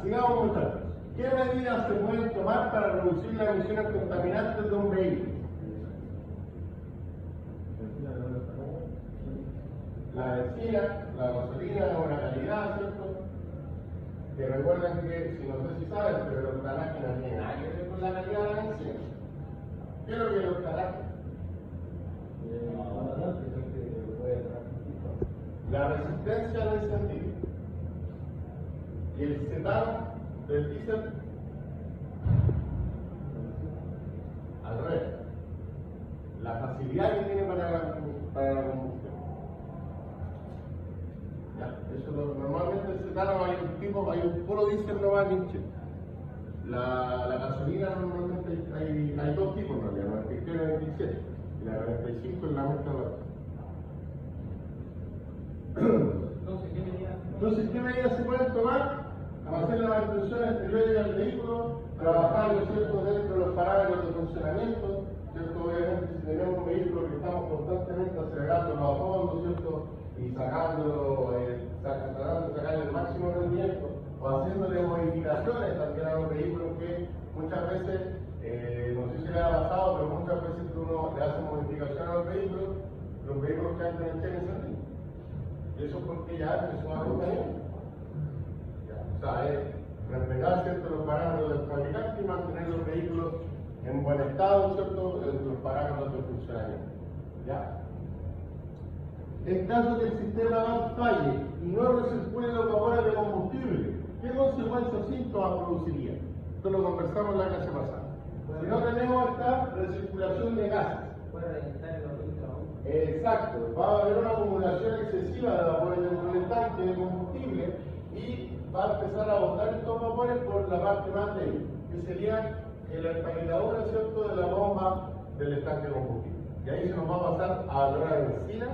sigamos muchachos. ¿Qué medidas se pueden tomar para reducir las emisiones contaminantes de un vehículo? La benzina, la gasolina es una calidad, ¿cierto? Que recuerden que, si no sé si saben, pero el octanaje no tiene nada que ver con la calidad de la benzina. ¿Qué es lo que es el octanaje? La resistencia al encendido. Y el cetano del diésel, al revés. La facilidad que tiene para la combustión. Ya, eso normalmente el cetano hay un puro diésel no va en Chile. La gasolina normalmente hay dos tipos en realidad, 93 y 97. Y la 95 es la más barata. Entonces, ¿qué medidas se pueden tomar? Hacer la manutención periódica del vehículo, trabajar, ¿no es cierto?, dentro de los parámetros de funcionamiento, ¿cierto? Obviamente, si tenemos un vehículo que estamos constantemente acelerando a fondo, ¿cierto?, y tratando de sacarle el máximo rendimiento, o haciéndole modificaciones también a los vehículos que muchas veces, no sé si le ha pasado, pero muchas veces uno le hace modificación a los vehículos que antes no tienen sentido. Y eso es porque ya empezó a contaminar. O sea, es respetar, ¿cierto?, los parámetros del fabricante y mantener los vehículos en buen estado, ¿cierto?, dentro de los parámetros de funcionamiento. ¿Ya? En caso que el sistema falle y no recircule los vapores de combustible, ¿qué consecuencias o síntomas produciría? Esto lo conversamos la clase pasada. Si no tenemos esta recirculación de gases. Exacto, va a haber una acumulación excesiva de vapores dentro del tanque de combustible y va a empezar a botar estos vapores por la parte más débil, que sería la empaquetadura, ¿cierto?, de la bomba del estanque de combustible. Y ahí se nos va a pasar a la hora de benzina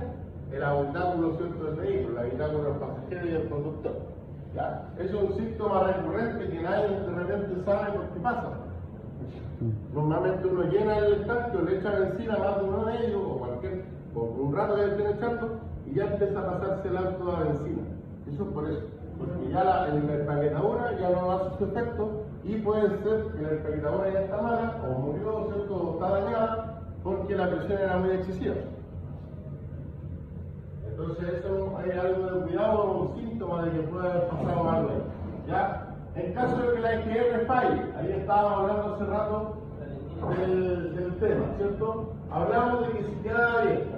el habitáculo, ¿cierto?, del vehículo, el habitáculo del pasajero y del conductor. ¿Ya? Eso es un síntoma recurrente que nadie de repente sabe por qué pasa. Normalmente uno llena el tanque o le echa benzina a más de uno de ellos, o un rato que estén echando, y ya empieza a pasarse el alto de la benzina. Eso es por eso, porque ya la empaquetadura ya no hace su efecto, y puede ser que la empaquetadura ya está mala, o murió, ¿cierto?, o está dañada, porque la presión era muy excesiva. Entonces eso es algo de cuidado, un síntoma de que puede haber pasado algo ahí. ¿Ya? En caso de que la IGR falle, ahí estábamos hablando hace rato del tema, ¿cierto? Hablamos de que si queda abierta,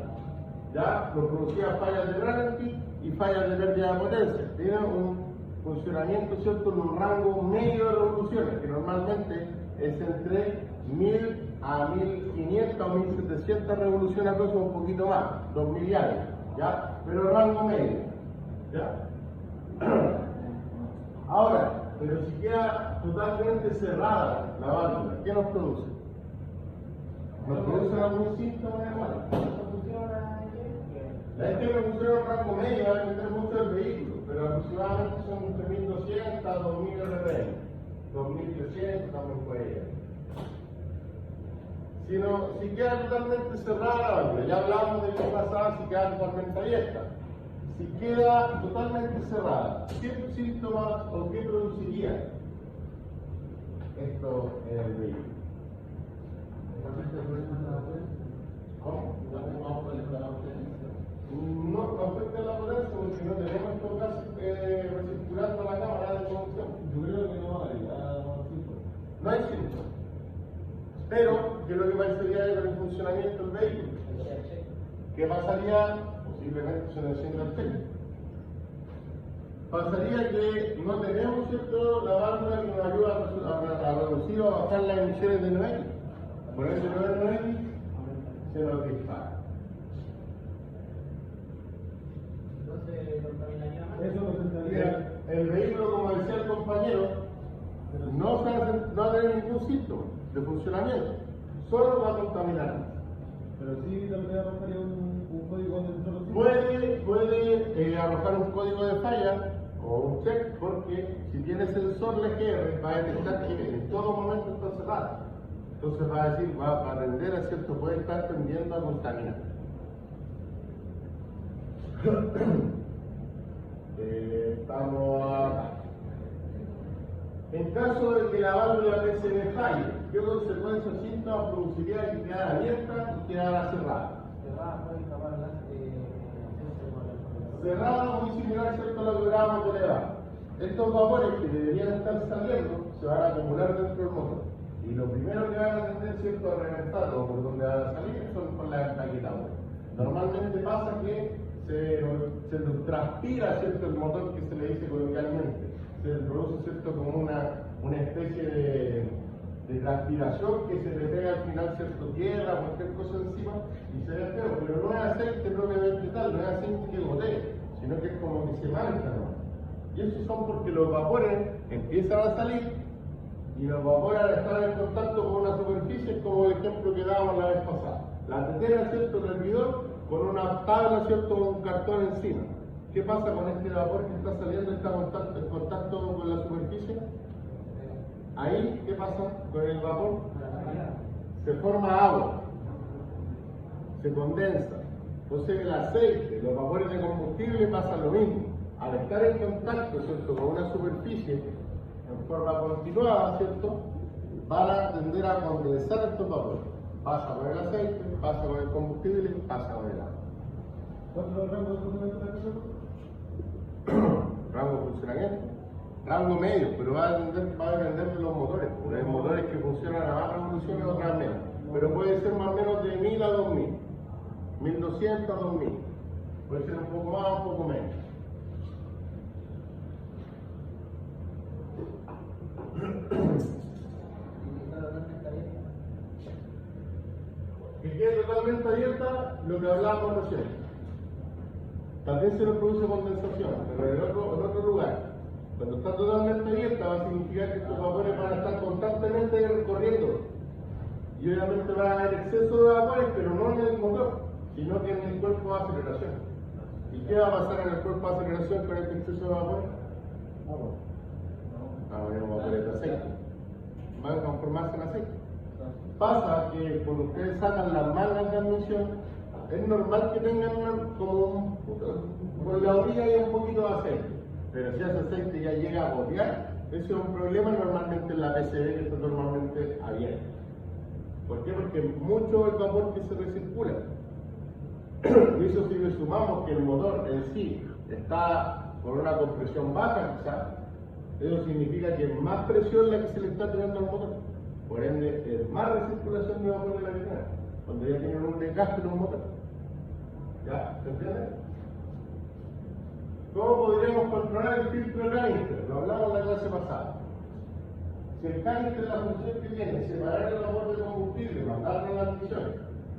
ya nos producía fallas de ralentí y fallas de pérdida de potencia. Tiene un funcionamiento, ¿cierto?, en un rango medio de revoluciones, que normalmente es entre 1000 a 1500 o 1700 revoluciones, a un poquito más, 2000 y algo, ¿ya? Pero rango medio, ¿ya? Ahora, pero si queda totalmente cerrada la válvula, ¿qué nos produce? ¿Nos produce algún síntoma de mal? La gente me funciona en rango medio, va a depender mucho del vehículo, pero aproximadamente son entre 1200 a 2000 RPM, 2300 también puede llegar. Si queda totalmente cerrada la válvula, ya hablamos de qué pasaba si queda totalmente abierta. Si queda totalmente cerrada, ¿qué síntomas o qué produciría esto en el vehículo? ¿Cómo? No afecta la potencia porque no tenemos estos gases recirculando la cámara de conducción. Yo creo que no hay síntomas. No hay síntomas. Pero, ¿qué es lo que parecería con el funcionamiento del vehículo? ¿Qué pasaría? Posiblemente se le encienda el cheque. Pasaría que no tenemos, ¿cierto?, la válvula que nos ayuda a reducir o a bajar las emisiones de NOx. Por eso el NOx se nos dispara. Eso representaría. El vehículo, como decía el compañero, no va a tener ningún síntoma de funcionamiento, solo va a contaminar. Pero sí también arrojaría un código de solo. Puede arrojar un código de falla o un check, porque si tiene sensor LGR va a detectar que en todo momento está cerrado. Entonces va a decir, va a tender a cierto, puede estar tendiendo a contaminar. Estamos acá. En caso de que la válvula PCB falle, ¿qué consecuencias o síntomas produciría que quedara abierta y quedara cerrada? Cerrada, muy similar, ¿cierto?, a lo que hablábamos de la edad. Estos vapores que deberían estar saliendo se van a acumular dentro del motor. Y lo primero que van a tender, ¿cierto?, a reventarlo por donde van a salir son por la empaquetadora. Normalmente pasa que se nos transpira, ¿cierto?, el motor, que se le dice coloquialmente. Se produce, ¿cierto?, como una especie de transpiración que se le pega al final, ¿cierto?, tierra, cualquier cosa encima y se ve feo, pero no es aceite propiamente tal, no es aceite que gotee, sino que es como que se mancha, ¿no? Y eso son porque los vapores empiezan a salir y los vapores al estar en contacto con una superficie, como el ejemplo que dábamos la vez pasada. La tetera, ¿cierto?, el hervidor con una tabla, ¿cierto?, con un cartón encima. ¿Qué pasa con este vapor que está saliendo, está en contacto con la superficie? Ahí, ¿qué pasa con el vapor? Se forma agua, se condensa. Entonces el aceite, los vapores de combustible pasa lo mismo. Al estar en contacto, ¿cierto?, con una superficie en forma continuada, ¿cierto?, van a tender a condensar estos vapores. Pasa con el aceite, pasa con el combustible, pasa con el agua. ¿Cuál es el rango de funcionamiento de eso? Rango de funcionamiento, rango medio, pero va a depender de los motores, porque hay motores que funcionan a más revoluciones, otras menos, pero puede ser más o menos de 1000 a 2000, 1200 a 2000, puede ser un poco más, un poco menos. Que quede totalmente abierta, lo que hablábamos recién. También se nos produce condensación, pero en otro lugar. Cuando está totalmente abierta va a significar que estos vapores van a estar constantemente recorriendo. Y obviamente va a haber exceso de vapores, pero no en el motor, sino que en el cuerpo de aceleración. ¿Y qué va a pasar en el cuerpo de aceleración con este exceso de vapores? Va a haber vapores de aceite. Van a transformarse en aceite. Pasa que cuando ustedes sacan las mangas de admisión, es normal que tengan con la orilla y un poquito de aceite, pero si ese aceite ya llega a gotear, ese es un problema normalmente en la PCB, que está normalmente abierta. ¿Por qué? Porque mucho el vapor que se recircula. Y eso, si le sumamos que el motor en sí está con una compresión baja, quizás, eso significa que es más presión la que se le está tirando al motor. Por ende, es más recirculación de vapor de la que tiene, cuando ya tienen un desgaste en un motor. ¿Ya? ¿Se entiende? ¿Cómo podríamos controlar el filtro de canister? Lo hablamos en la clase pasada. Si el canister, la función que tiene, separar el vapor de combustible, mandarlo a la admisión,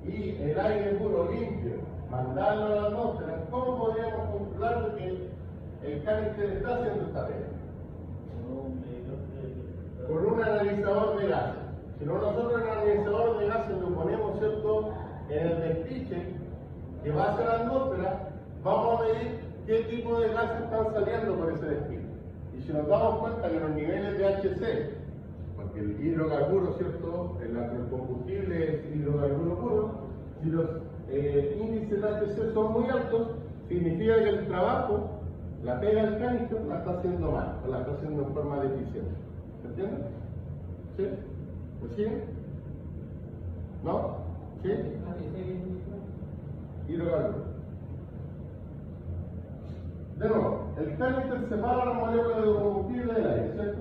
y el aire puro limpio, mandarlo a la atmósfera, ¿cómo podríamos controlar que el canister está haciendo esta tarea? Con un analizador de gases. Si no, nosotros en el analizador de gases lo ponemos, ¿cierto?, en el despiche que va hacia la atmósfera, vamos a medir qué tipo de gases están saliendo por ese despiche. Y si nos damos cuenta que los niveles de HC, porque el hidrocarburo, ¿cierto?, el combustible es hidrocarburo puro, si los índices de HC son muy altos, significa que el trabajo, la pega del canister, la está haciendo mal, o la está haciendo en forma deficiente. ¿Se entiende? ¿Sí? ¿Me siguen? ¿No? ¿Sí? Hidrocarburo. De nuevo, el canister separa la molécula de combustible del aire, ¿cierto?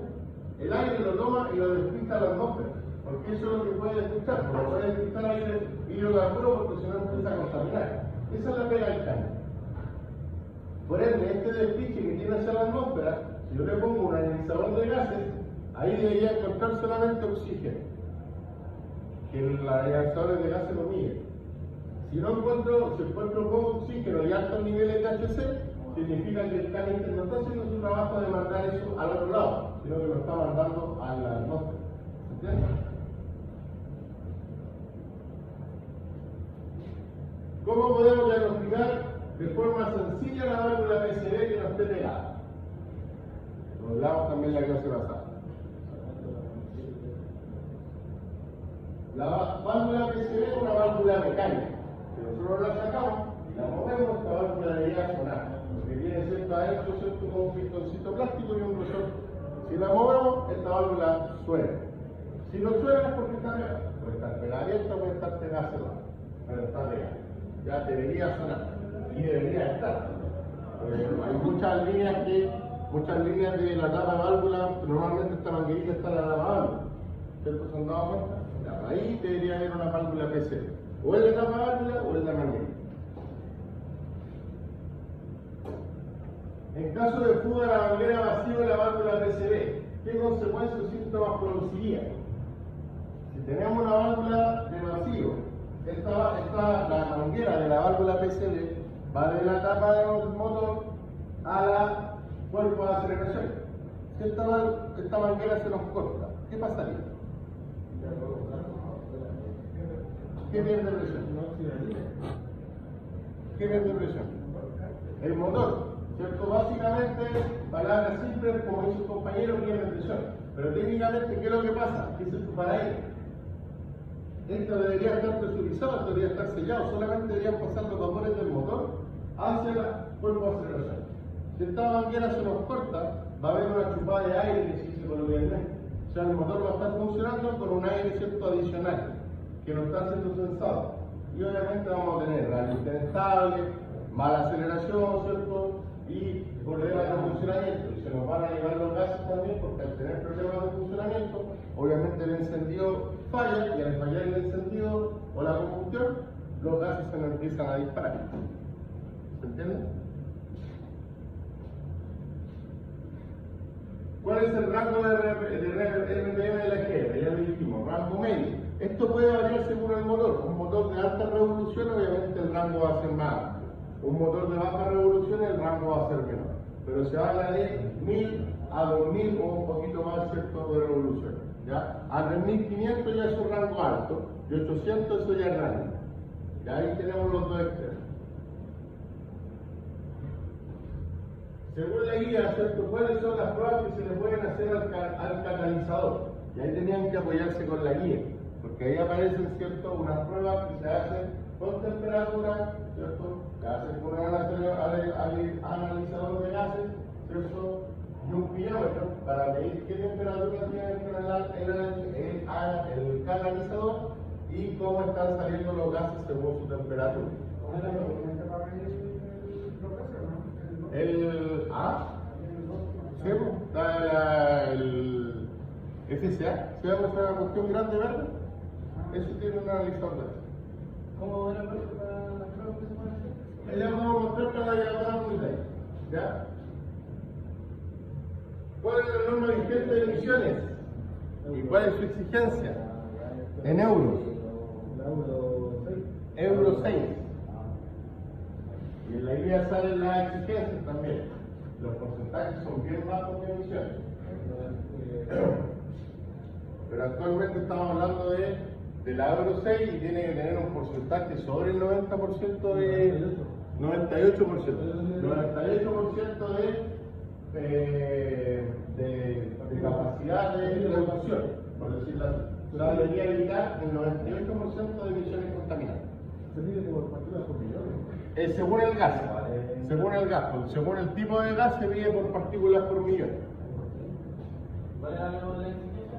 El aire lo toma y lo despista a la atmósfera, porque eso es lo que puede despistar, no puede despistar aire hidrocarburo porque si no empieza a contaminar. Esa es la pega del canister. Por ende, este despiche que tiene hacia la atmósfera, si yo le pongo un analizador de gases, ahí debería encontrar solamente oxígeno, que el analizador de gases lo mide. Si encuentro poco oxígeno y altos niveles de HC, significa que el canister no está haciendo su trabajo de mandar eso al otro lado, sino que lo está mandando a la atmósfera. ¿Entiendes? ¿Cómo podemos diagnosticar de forma sencilla la válvula PCB que no esté pegada? Lo hablamos también en la clase pasada. La válvula PCB es una válvula mecánica. Si nosotros la sacamos y la movemos, esta válvula debería sonar. Porque tiene cierto adentro, ¿cierto?, como un pistoncito plástico y un grosor. Si la movemos, esta válvula suena. Si no suena es porque está pegada. Puede estar pegada abierta, puede estar pegada cerrada. Pero está pegada. Ya debería sonar. Y debería estar. Hay muchas líneas de la tapa de válvula, normalmente esta manguerita está en la tapa de válvula. ¿Cierto? ¿Se han dado cuenta? Ya, ahí debería haber una válvula PCB. O en la tapa de válvula o en la manguerita. En caso de fuga de la manguera vacío de la válvula PCB, ¿qué consecuencias o síntomas produciría? Si tenemos una válvula de vacío, la manguera de la válvula PCB va de la tapa del motor a la cuerpo de aceleración. Si esta manguera se nos corta, ¿qué pasaría? ¿Qué pierde presión? ¿Qué pierde presión? El motor. ¿Cierto? Básicamente, palabras simples, como dice su compañero, pierde presión. Pero técnicamente, ¿qué es lo que pasa? ¿Qué es esto para él? Esto debería estar presurizado, esto debería estar sellado, solamente deberían pasar los vapores del motor hacia el cuerpo de aceleración. Si esta manguera se nos corta, va a haber una chupada de aire que se dice coloquialmente. O sea, el motor va a estar funcionando con un aire cierto adicional, que no está siendo sensado. Y obviamente vamos a tener radio inestable, mala aceleración, ¿cierto? Y problemas de funcionamiento. Y se nos van a llevar los gases también, porque al tener problemas de funcionamiento, obviamente el encendido falla, y al fallar el encendido o la combustión, los gases se nos empiezan a disparar. ¿Se entiende? ¿Cuál es el rango de RPM de la GR? Ya lo dijimos, rango medio. Esto puede variar según el motor. Un motor de alta revolución, obviamente el rango va a ser más amplio. Un motor de baja revolución, el rango va a ser menor. Pero se habla de 1000 a 2000 o un poquito más, ¿cierto?, de revolución. ¿Ya? A 3500 ya es un rango alto, y 800 eso ya es grande. Y ahí tenemos los dos extremos. Según la guía, ¿cierto?, ¿cuáles son las pruebas que se le pueden hacer al catalizador? Y ahí tenían que apoyarse con la guía, porque ahí aparecen, ¿cierto?, unas pruebas que se hacen con temperatura, ¿cierto?, que hacen con un analizador de gases, ¿cierto?, y un pirómetro para medir qué temperatura tiene el catalizador y cómo están saliendo los gases según su temperatura. El FCA, ¿se va a mostrar una cuestión grande verde? Eso tiene un analizador de eso. ¿Cómo era para las pruebas que se pueden hacer? Ella vamos a mostrar para la llamada unidad. ¿Ya? ¿Cuál es la norma vigente de emisiones? ¿Y cuál es su exigencia? En euros. Euro 6. Y en la guía salen las exigencias también. Los porcentajes son bien bajos de emisiones. Pero actualmente estamos hablando de la Euro 6 y tiene que tener un porcentaje sobre el 90% de... 98%. 98% de capacidad de reducción, por decirlo así. O sea, debería evitar el 98% de emisiones contaminantes. ¿Se mide por partículas por millón? Según el gas, según el tipo de gas se mide por partículas por millón. ¿Cuál es la exigencia?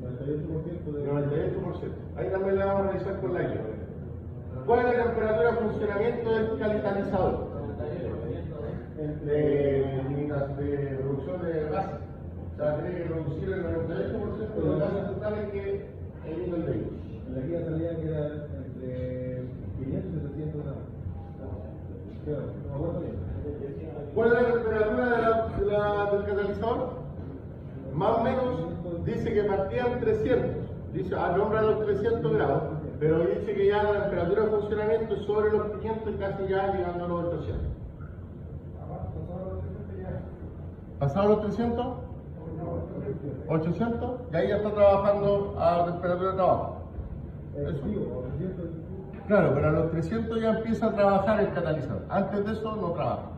98% de... 98%. Ahí también la vamos a realizar con la guía. ¿Cuál es la temperatura de funcionamiento del catalizador? De reducción de gases. O sea, tiene que reducir el 98% de los gases totales que emite el vehículo. La guía salía que era entre 500 y 700 gramos. ¿Cuál es la temperatura del catalizador? Más o menos dice que partían 300. Dice, nombra los 300 grados, pero dice que ya la temperatura de funcionamiento es sobre los 500 y casi ya llegando a los 800. ¿Pasado los 300? 800, y ahí ya está trabajando a temperatura de trabajo. Eso. Claro, pero a los 300 ya empieza a trabajar el catalizador. Antes de eso no trabaja.